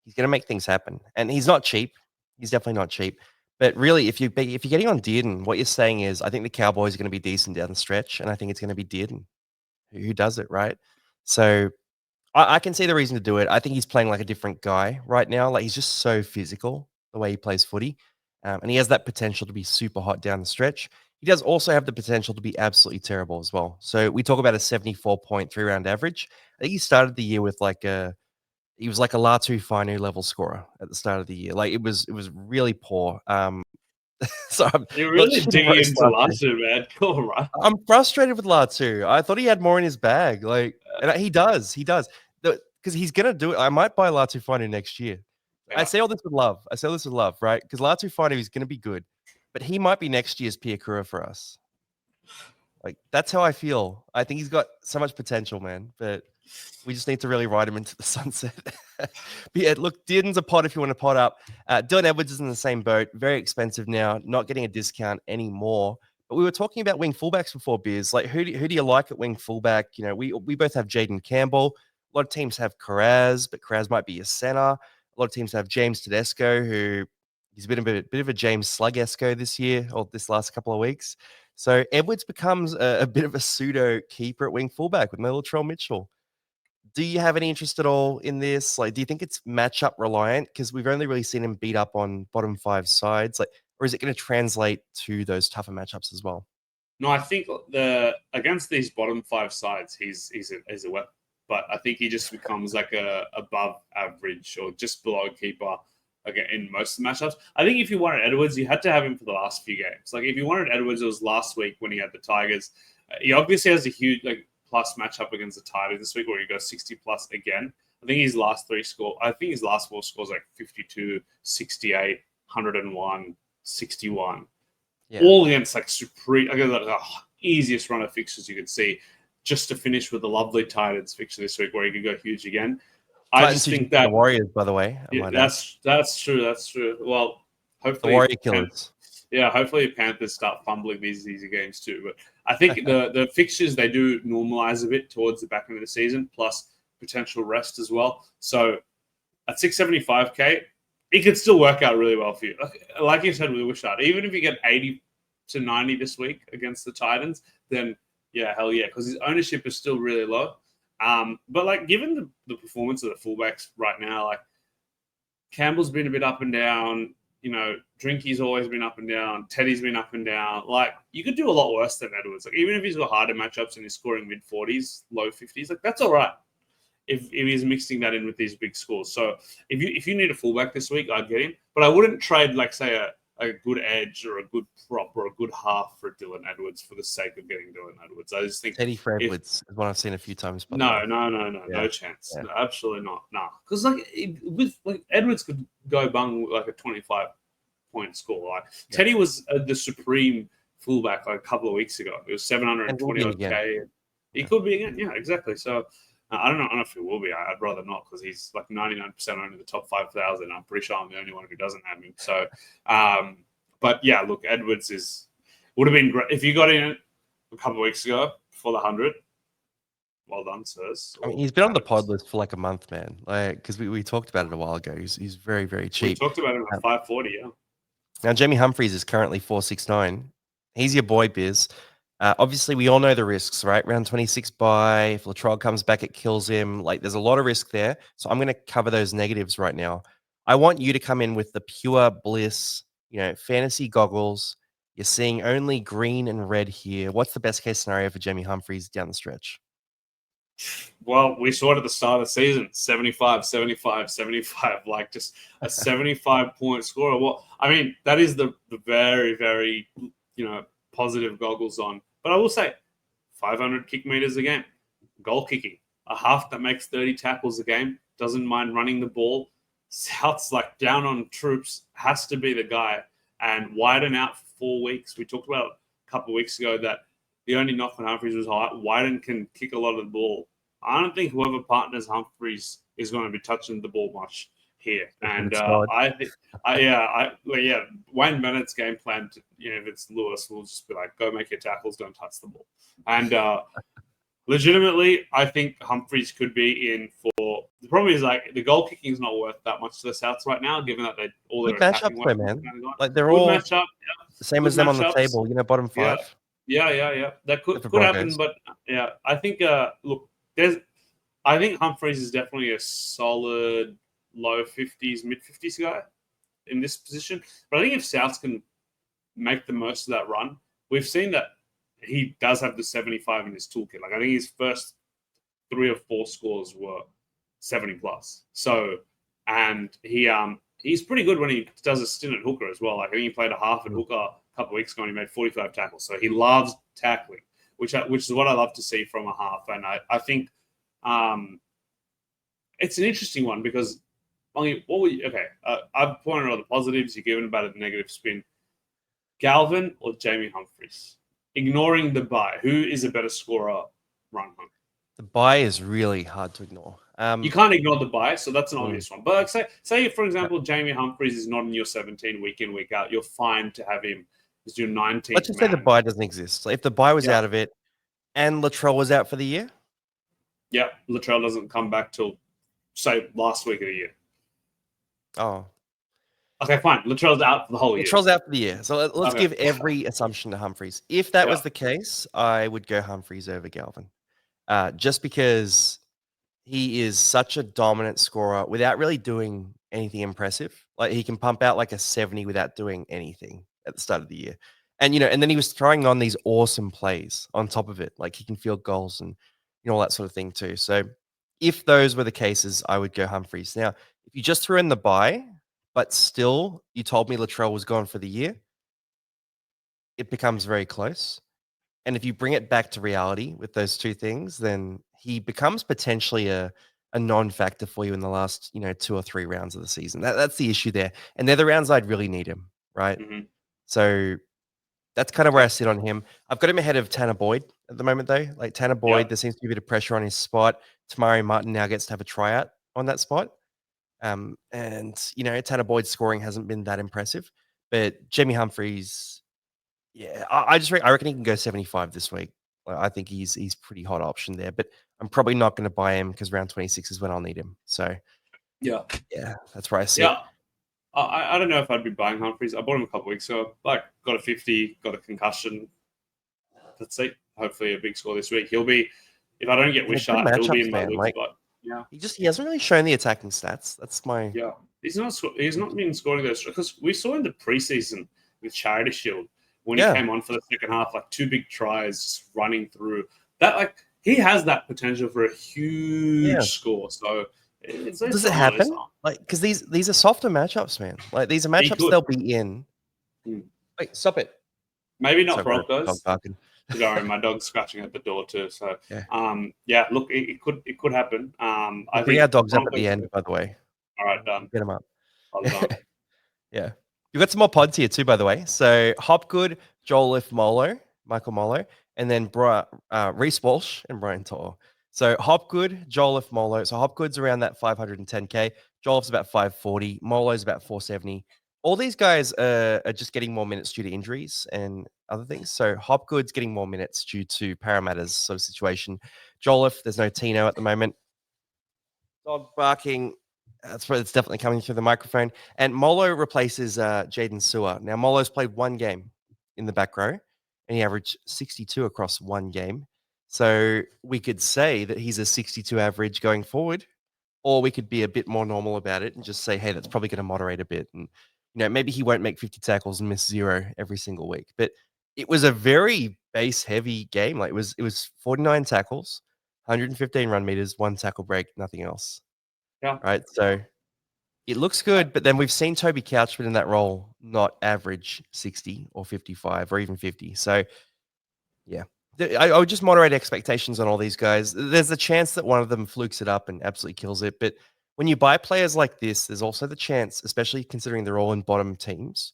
he's going to make things happen. And he's not cheap. He's definitely not cheap. But really, if you're getting on Dearden, what you're saying is, I think the Cowboys are going to be decent down the stretch, and I think it's going to be Dearden who does it, right? So I can see the reason to do it. I think he's playing like a different guy right now. Like, he's just so physical the way he plays footy. And he has that potential to be super hot down the stretch. he does also have the potential to be absolutely terrible as well. So we talk about a 74.3 round average. I think he started the year with he was like a Latu Finu level scorer at the start of the year. Like it was really poor. So I'm You're not really shitting digging roast into Latu. Latu, man. Cool, right? I'm frustrated with Latu. I thought he had more in his bag. Like, and he does. He does. Because he's gonna do it. I might buy Latu Finu next year. I Yeah. say all this with love. I say all this with love, right? Because Latu Finu is gonna be good, but he might be next year's Piakura for us. Like that's how I feel. I think he's got so much potential, man. But we just need to really ride him into the sunset. But yeah, look, Dearden's a pot if you want to pot up. Dylan Edwards is in the same boat. Very expensive now, not getting a discount anymore. But we were talking about wing fullbacks before, Beers. Like, who do you like at wing fullback? You know, we both have Jaden Campbell. A lot of teams have Carraz, but Carraz might be a center. A lot of teams have James Tedesco, who he's been a bit of a James Sluggesco this year or this last couple of weeks. So Edwards becomes a bit of a pseudo keeper at wing fullback with no Latrell Mitchell. Do you have any interest at all in this? Like, do you think it's matchup reliant? Because we've only really seen him beat up on bottom five sides. Like, or is it going to translate to those tougher matchups as well? No, I think against these bottom five sides, he's a weapon. But I think he just becomes like a above average or just below keeper again in most of the matchups. I think if you wanted Edwards, you had to have him for the last few games. Like if you wanted Edwards, it was last week when he had the Tigers. He obviously has a huge plus matchup against the Tigers this week where he goes 60 plus again. I think his last four scores like 52, 68, 101, 61. Yeah. All against like supreme, the easiest run of fixtures you could see, just to finish with the lovely Titans fixture this week where he could go huge again. I just think that the Warriors, by the way, that's true. That's true. Well, hopefully the Warrior Killers. Hopefully Panthers start fumbling these easy games too. But I think the fixtures they do normalize a bit towards the back end of the season, plus potential rest as well. So at 675K, it could still work out really well for you. Like you said with Wishart, even if you get 80 to 90 this week against the Titans, then yeah, hell yeah, because his ownership is still really low. But like given the performance of the fullbacks right now, like Campbell's been a bit up and down, Drinky's always been up and down, Teddy's been up and down. Like you could do a lot worse than Edwards. Like even if he's got harder matchups and he's scoring mid 40s, low 50s, like that's all right. If he's mixing that in with these big scores. So if you need a fullback this week, I'd get him. But I wouldn't trade like say a good edge or a good prop or a good half for Dylan Edwards for the sake of getting Dylan Edwards. I just think Teddy for Edwards is one I've seen a few times. No, Yeah. no chance. Yeah. No, absolutely not. No, because with Edwards could go bung with like a 25-point score. Like Teddy was the supreme fullback like a couple of weeks ago. It was 720K. He could be again. Yeah, exactly. So I don't know if he will be. I'd rather not because he's like 99% only the top 5,000. I'm pretty sure I'm the only one who doesn't have him. So, but yeah, look, Edwards would have been great if you got in a couple of weeks ago before the 100. Well done, sirs. I mean, he's been on the pod list for like a month, man. Like, because we talked about it a while ago. He's very, very cheap. We talked about him at 540, yeah. Now, Jamie Humphries is currently 469. He's your boy, Biz. Obviously, we all know the risks, right? Round 26 bye. If Latrell comes back, it kills him. Like, there's a lot of risk there. So I'm going to cover those negatives right now. I want you to come in with the pure bliss, fantasy goggles. You're seeing only green and red here. What's the best case scenario for Jamie Humphries down the stretch? Well, we saw it at the start of the season, 75, 75, 75, like just a 75-point scorer. Well, I mean, that is the very, very, positive goggles on. But I will say 500 kick meters a game, goal kicking, a half that makes 30 tackles a game, doesn't mind running the ball. South's like down on troops, has to be the guy. And Wyden out for 4 weeks. We talked about a couple of weeks ago that the only knock on Humphries was Wyden can kick a lot of the ball. I don't think whoever partners Humphries is going to be touching the ball much here. And I think, Wayne Bennett's game plan, if it's Lewis, will just be like, go make your tackles, don't touch the ball. And legitimately, I think Humphries could be in for. The problem is like the goal kicking is not worth that much to the Souths right now, given that all their attacking matchups, man. Like they're good all matchup, the same as them on the table. Bottom five. Yeah. That could happen, but yeah, I think. Look, I think Humphries is definitely a solid low 50s, mid 50s guy in this position. But I think if Souths can make the most of that run, we've seen that he does have the 75 in his toolkit. Like I think his first 3 or 4 scores were 70 plus. So, and he's pretty good when he does a stint at hooker as well. Like I think he played a half at hooker a couple of weeks ago and he made 45 tackles. So he loves tackling, which is what I love to see from a half. And I think it's an interesting one because I've pointed out the positives, you're given about a negative spin. Galvin or Jamie Humphries? Ignoring the bye, who is a better scorer run home? The buy is really hard to ignore. You can't ignore the bye, so that's an obvious one. But like say for example, Jamie Humphries is not in your 17 week in, week out, you're fine to have him as your 19th. Let's just say the buy doesn't exist. So if the buy was out of it and Latrell was out for the year? Yeah, Latrell doesn't come back till, say, last week of the year. Oh. Okay, fine. Latrell's out for the whole year. Latrell's out for the year. So let's give every assumption to Humphries. If that was the case, I would go Humphries over Galvin. Just because he is such a dominant scorer without really doing anything impressive. Like he can pump out like a 70 without doing anything at the start of the year. And and then he was throwing on these awesome plays on top of it. Like he can field goals and all that sort of thing too. So if those were the cases, I would go Humphries. Now, if you just threw in the buy, but still you told me Latrell was gone for the year, it becomes very close. And if you bring it back to reality with those two things, then he becomes potentially a non-factor for you in the last, 2 or 3 rounds of the season. That's the issue there. And they're the rounds I'd really need him, right? Mm-hmm. So that's kind of where I sit on him. I've got him ahead of Tanner Boyd at the moment, though. Like Tanner Boyd, there seems to be a bit of pressure on his spot. Tamari Martin now gets to have a tryout on that spot. And, Tanner Boyd's scoring hasn't been that impressive. But Jamie Humphries, I reckon he can go 75 this week. I think he's pretty hot option there, but I'm probably not going to buy him because round 26 is when I'll need him. So yeah, that's where I sit. Yeah, I don't know if I'd be buying Humphries. I bought him a couple weeks ago. Like got a 50, got a concussion. Let's see. Hopefully a big score this week. He'll be, if I don't get Wishart, he'll be in my weak spot. Yeah, he hasn't really shown the attacking stats. That's my He's not been scoring those because we saw in the preseason with Charity Shield. When he came on for the second half, like 2 big tries just running through. That like he has that potential for a huge score. So does it happen? Like because these are softer matchups, man. Like these are matchups they'll be in. Wait, stop it. Maybe not Broncos. Sorry, my dog's scratching at the door too. So look, it could happen. I bring our dogs up at the end, by the way. All right, done. Get them up. Yeah. You've got some more pods here too, by the way. So Hopgood, Michael Molo, and then Reece Walsh and Brian Tor. So Hopgood, Joel Molo. So Hopgood's around that 510K. Joel's about 540. Molo's about 470. All these guys are just getting more minutes due to injuries and other things. So Hopgood's getting more minutes due to Parramatta's sort of situation. Joel, there's no Tino at the moment. Dog barking. It's definitely coming through the microphone. And Molo replaces Jaden Sewer. Now, Molo's played 1 game in the back row, and he averaged 62 across 1 game. So we could say that he's a 62 average going forward, or we could be a bit more normal about it and just say, hey, that's probably going to moderate a bit. And, maybe he won't make 50 tackles and miss 0 every single week. But it was a very base-heavy game. Like it was 49 tackles, 115 run meters, 1 tackle break, nothing else. Yeah. Right. So it looks good, but then we've seen Toby Couchman in that role not average 60 or 55 or even 50. So, I would just moderate expectations on all these guys. There's a chance that one of them flukes it up and absolutely kills it. But when you buy players like this, there's also the chance, especially considering they're all in bottom teams,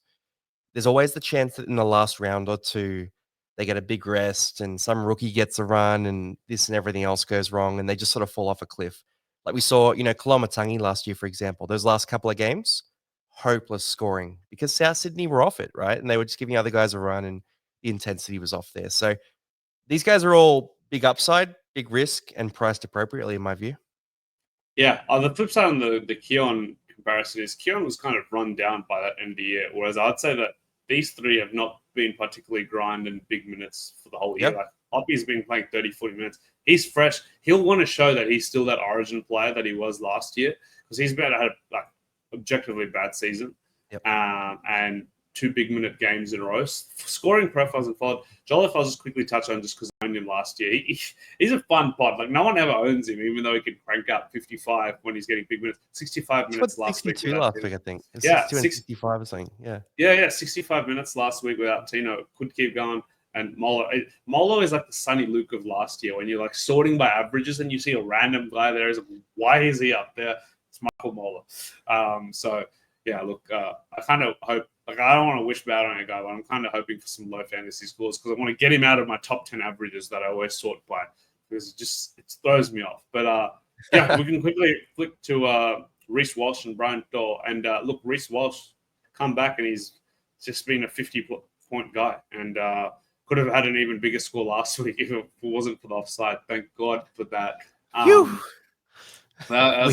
there's always the chance that in the last round or two, they get a big rest and some rookie gets a run and this and everything else goes wrong and they just sort of fall off a cliff. Like we saw, Koloamatangi last year, for example, those last couple of games, hopeless scoring because South Sydney were off it, right? And they were just giving other guys a run and the intensity was off there. So these guys are all big upside, big risk, and priced appropriately, in my view. Yeah. On the flip side on the Keon comparison is Keon was kind of run down by that end of the year, whereas I'd say that these 3 have not been particularly grind and big minutes for the whole year. Like Hoppy's been playing 30, 40 minutes. He's fresh. He'll want to show that he's still that origin player that he was last year because he's had a objectively bad season. Yep. And 2 big-minute games in a row. Scoring profiles and followed. Joel, if I'll just quickly touch on just because I owned him last year, he's a fun pod. Like, no one ever owns him, even though he can crank out 55 when he's getting big minutes. 65 minutes last week. 62 last week, I think. Yeah, 62 and 65 or something. Yeah, 65 minutes last week without Tino. Could keep going. And Molo is like the Sonny Luke of last year when you're like sorting by averages and you see a random guy there. Is like, why is he up there? It's Michael Molo. So yeah, look, I kind of hope. Like, I don't want to wish bad on a guy, but I'm kind of hoping for some low fantasy scores because I want to get him out of my top 10 averages that I always sort by because it throws me off. But yeah, we can quickly flick to Reece Walsh and Brian Doyle. And look, Reece Walsh come back and he's just been a 50-point guy and could have had an even bigger score last week if it wasn't for the offside. Thank God for that. We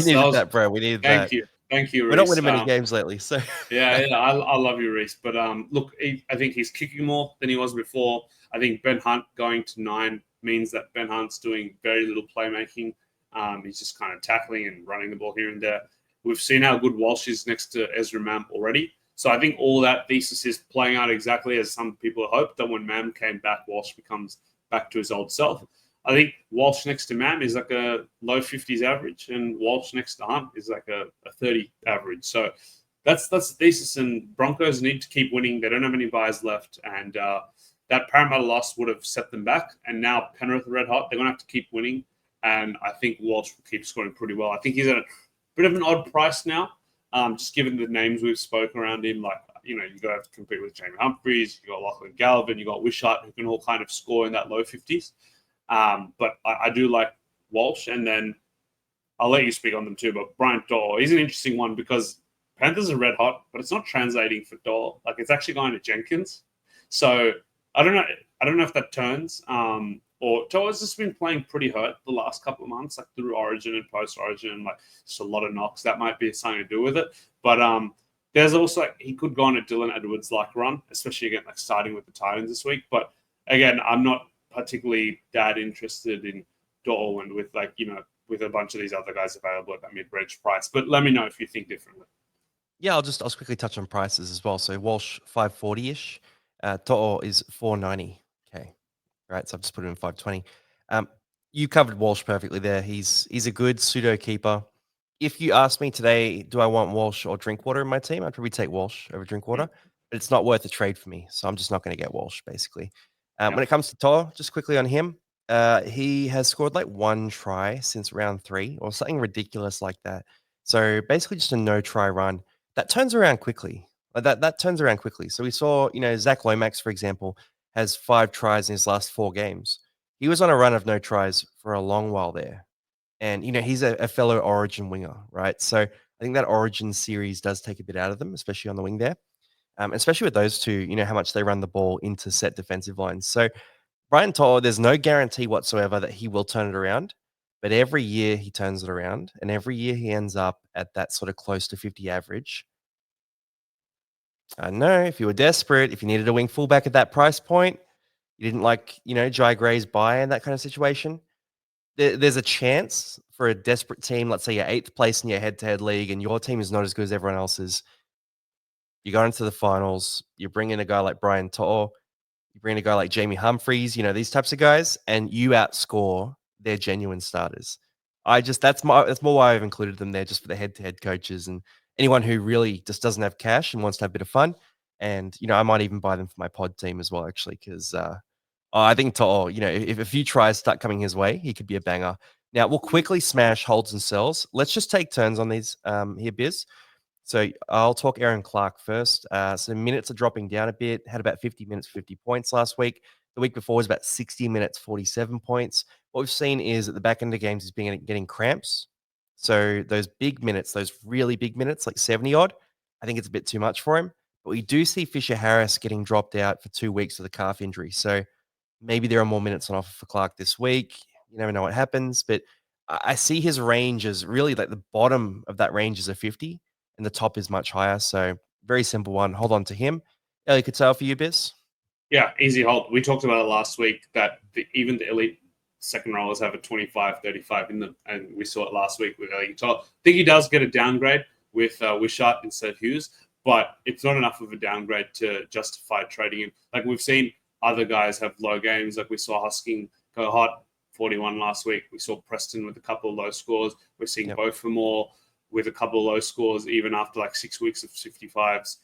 needed that, bro. We needed that. Thank you, Reece. We're not winning many games lately, so yeah, I love you, Reece. But look, I think he's kicking more than he was before. I think Ben Hunt going to 9 means that Ben Hunt's doing very little playmaking. He's just kind of tackling and running the ball here and there. We've seen how good Walsh is next to Ezra Mam already. So I think all that thesis is playing out exactly as some people hoped, that when Mam came back, Walsh becomes back to his old self. I think Walsh next to Mam is like a low 50s average, and Walsh next to Hunt is like a 30 average. So that's the thesis, and Broncos need to keep winning. They don't have any buys left, and that Parramatta loss would have set them back. And now Penrith are red hot. They're going to have to keep winning, and I think Walsh will keep scoring pretty well. I think he's at a bit of an odd price now, just given the names we've spoken around him. Like, you got to compete with Jamie Humphries, you got Lachlan Galvin, you got Wishart, who can all kind of score in that low 50s. But I do like Walsh, and then I'll let you speak on them too. But Brian Doyle, he's an interesting one because Panthers are red hot, but it's not translating for Doyle. Like, it's actually going to Jenkins. So I don't know if that turns. Or Doyle's just been playing pretty hurt the last couple of months, like through Origin and post Origin, and like just a lot of knocks. That might be something to do with it. But there's also he could go on a Dylan Edwards like run, especially again like starting with the Titans this week. But again, I'm not particularly that interested in Doyle and with with a bunch of these other guys available at that mid-range price. But let me know if you think differently. Yeah, I'll quickly touch on prices as well. So Walsh 540-ish, Doyle is 490. Okay, right. So I've just put him in 520. You covered Walsh perfectly there. He's a good pseudo keeper. If you ask me today, do I want Walsh or Drinkwater in my team? I'd probably take Walsh over Drinkwater, but it's not worth a trade for me. So I'm just not going to get Walsh basically. When it comes to Tor, just quickly on him, he has scored like 1 try since round 3 or something ridiculous like that. So basically just a no try run. That turns around quickly. That turns around quickly. So we saw, Zach Lomax, for example, has 5 tries in his last 4 games. He was on a run of no tries for a long while there. And, he's a fellow Origin winger, right? So I think that Origin series does take a bit out of them, especially on the wing there. Especially with those two, how much they run the ball into set defensive lines. So Brian To'o, there's no guarantee whatsoever that he will turn it around, but every year he turns it around, and every year he ends up at that sort of close to 50 average. I know if you were desperate, if you needed a wing fullback at that price point, you didn't like, Jai Gray's buy in that kind of situation, there's a chance for a desperate team, let's say you're 8th place in your head-to-head league and your team is not as good as everyone else's. You go into the finals, you bring in a guy like Brian To'o, you bring in a guy like Jamie Humphries, these types of guys, and you outscore their genuine starters. That's more why I've included them there, just for the head-to-head coaches and anyone who really just doesn't have cash and wants to have a bit of fun. And, I might even buy them for my pod team as well, actually, because I think To'o, if a few tries start coming his way, he could be a banger. Now, we'll quickly smash holds and sells. Let's just take turns on these here, Biz. So I'll talk Aaron Clark first. So minutes are dropping down a bit. Had about 50 minutes, 50 points last week. The week before was about 60 minutes, 47 points. What we've seen is at the back end of games, he's getting cramps. So those big minutes, those really big minutes, like 70 odd, I think it's a bit too much for him. But we do see Fisher Harris getting dropped out for 2 weeks with a calf injury. So maybe there are more minutes on offer for Clark this week. You never know what happens. But I see his range as really like the bottom of that range is a 50. And the top is much higher. So very simple one. Hold on to him. Ellie Cattell for you, Biz? Yeah, easy hold. We talked about it last week that even the elite second rollers have a 25, 35 in them. And we saw it last week with Ellie Cattell. I think he does get a downgrade with Wishart instead of Hughes. but it's not enough of a downgrade to justify trading him. Like we've seen other guys have low games. Like we saw Husking go hot, 41 last week. We saw Preston with a couple of low scores. We're seeing both for more with a couple of low scores, even after like 6 weeks of 55s.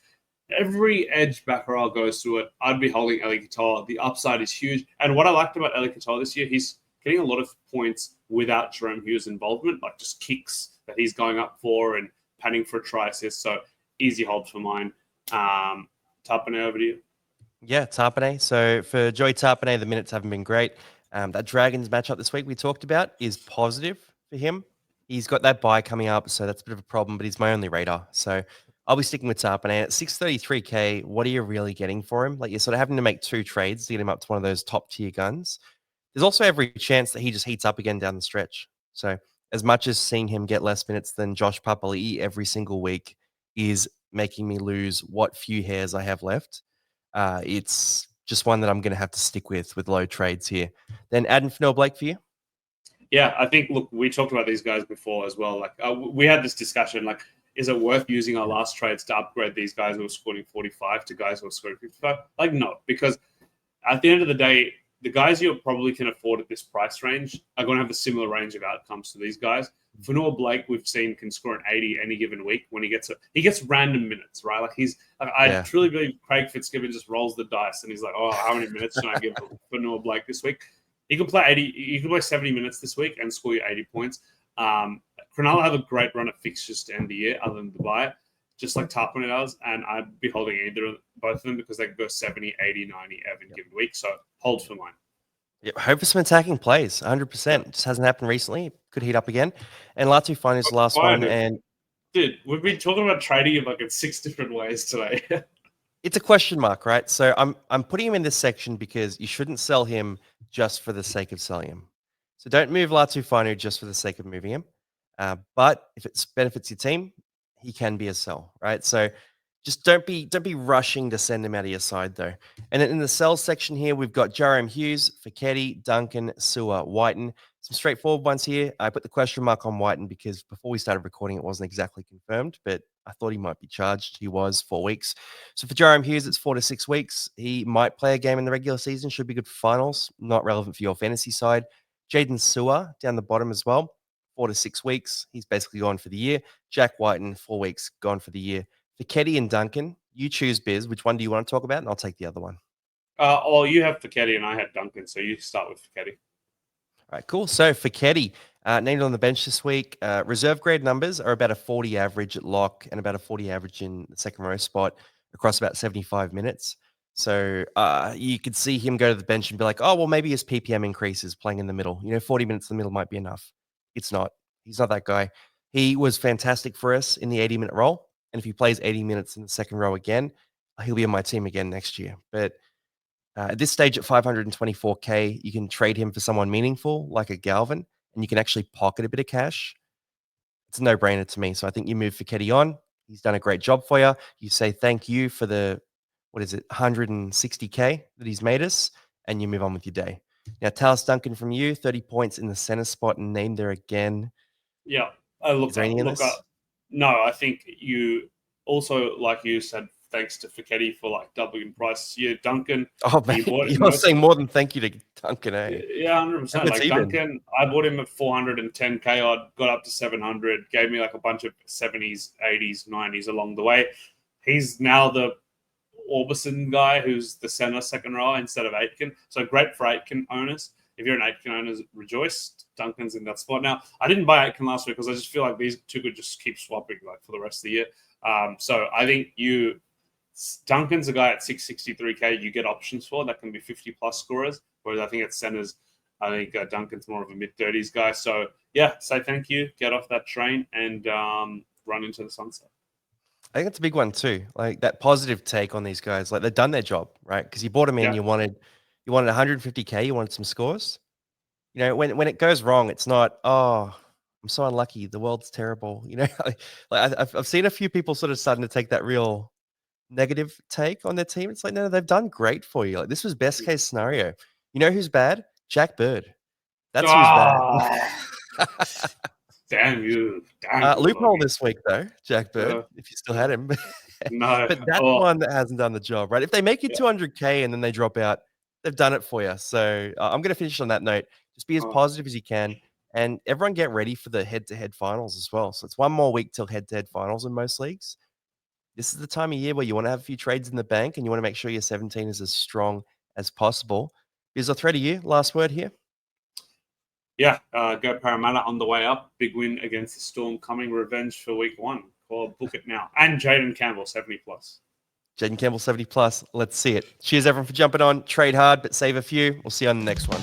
Every edge back row goes through it. I'd be holding Eli Katoa. The upside is huge. And what I liked about Eli Katoa this year, he's getting a lot of points without Jerome Hughes' involvement, like just kicks that he's going up for and panning for a try assist. So easy hold for mine. Tapane, over to you. Yeah, Tarpanay. So for Joey Tarpanay, the minutes haven't been great. That Dragons matchup this week we talked about is positive for him. He's got that bye coming up, so that's a bit of a problem, but he's my only radar. So I'll be sticking with Tarpanay. At 633K, what are you really getting for him? Like you're sort of having to make 2 trades to get him up to one of those top tier guns. There's also every chance that he just heats up again down the stretch. So as much as seeing him get less minutes than Josh Papali'i every single week is making me lose what few hairs I have left, it's just one that I'm going to have to stick with low trades here. Then Adam Fennell Blake for you. Yeah, I think, look, we talked about these guys before as well. Like we had this discussion, like, is it worth using our last trades to upgrade these guys who are scoring 45 to guys who are scoring 55? Like, no, because at the end of the day, the guys you probably can afford at this price range are going to have a similar range of outcomes to these guys. Fanua Blake, we've seen, can score an 80 any given week when he gets random minutes, right? Like I truly believe Craig Fitzgibbon just rolls the dice and he's like, oh, how many minutes should I give Fanua Blake this week? He can play 80. He can play 70 minutes this week and score you 80 points. Cronulla have a great run of fixtures to end the year, other than Dubai, just like Tarpon does. And I'd be holding both of them because they can go 70, 80, 90 every given week. So hold for mine. Yeah, hope for some attacking plays, 100%. Just hasn't happened recently. Could heat up again. And Latu Fine is the last one. And dude, we've been talking about trading him like in 6 different ways today. It's a question mark, right? So I'm putting him in this section because you shouldn't sell him just for the sake of selling him. So don't move Latu Finu just for the sake of moving him. But if it benefits your team, he can be a sell, right? So just don't be rushing to send him out of your side though. And then in the sell section here, we've got Jerome Hughes, Fiketti, Duncan, Sewer, Whiten. Some straightforward ones here. I put the question mark on Whiten because before we started recording, it wasn't exactly confirmed, but I thought he might be charged. He was 4 weeks. So for Jerome Hughes, it's 4 to 6 weeks. He might play a game in the regular season, should be good for finals. Not relevant for your fantasy side. Jaden Sewer down the bottom as well, 4 to 6 weeks. He's basically gone for the year. Jack Whiten, 4 weeks, gone for the year. For Keddy and Duncan, you choose, Biz. Which one do you want to talk about? And I'll take the other one. Well, you have Fiketti and I had Duncan, so you start with Fiketti. All right, cool. So Fiketti, named on the bench this week. Reserve grade numbers are about a 40 average at lock and about a 40 average in the second row spot across about 75 minutes. So you could see him go to the bench and be like, oh, well, maybe his PPM increases playing in the middle. 40 minutes in the middle might be enough. It's not. He's not that guy. He was fantastic for us in the 80-minute role. And if he plays 80 minutes in the second row again, he'll be on my team again next year. But at this stage at 524K, you can trade him for someone meaningful like a Galvin, and you can actually pocket a bit of cash. It's a no-brainer to me. So I think you move Fiketti on. He's done a great job for you. You say thank you for the, 160K that he's made us, and you move on with your day. Now, Talis Duncan from you, 30 points in the center spot and named there again. Yeah. Is there any of this? No, I think you also, like you said, thanks to Fiketti for like doubling price. Yeah, Duncan. Oh, man, you're saying more than thank you to Duncan, eh? Yeah, 100%. Like Duncan, I bought him at 410K odd, got up to 700, gave me like a bunch of 70s, 80s, 90s along the way. He's now the Orbison guy who's the center second row instead of Aitken. So great for Aitken owners. If you're an Aitken owner, rejoice. Duncan's in that spot now. I didn't buy Aitken last week because I just feel like these two could just keep swapping like for the rest of the year. So I think Duncan's a guy at 663K you get options for that can be 50 plus scorers. Whereas I think at centers, I think Duncan's more of a mid 30s guy. So yeah, say thank you, get off that train, and run into the sunset. I think it's a big one too. Like that positive take on these guys. Like they've done their job, right? Because you bought them in, you wanted 150K, you wanted some scores. When it goes wrong, it's not, oh, I'm so unlucky. The world's terrible. Like I've seen a few people sort of starting to take that real negative take on their team. It's like, no, they've done great for you. Like this was best case scenario. You know who's bad? Jack Bird. That's who's bad. Damn you. Loophole this week though, Jack Bird, if you still had him. No. But that's Oh, one that hasn't done the job, right? If they make you yeah. 200K and then they drop out, they've done it for you. So I'm going to finish on that note. Just be as Oh, positive as you can. And everyone get ready for the head-to-head finals as well. So it's one more week till head-to-head finals in most leagues. This is the time of year where you want to have a few trades in the bank and you want to make sure your 17 is as strong as possible. Is a thread of you? Last word here. yeah. Go Parramatta on the way up. Big win against the Storm coming. Revenge for week 1. Call book it now. And Jaden Campbell 70 plus. Jaden Campbell 70 plus. Let's see it. Cheers everyone for jumping on. Trade hard, but save a few. We'll see you on the next one.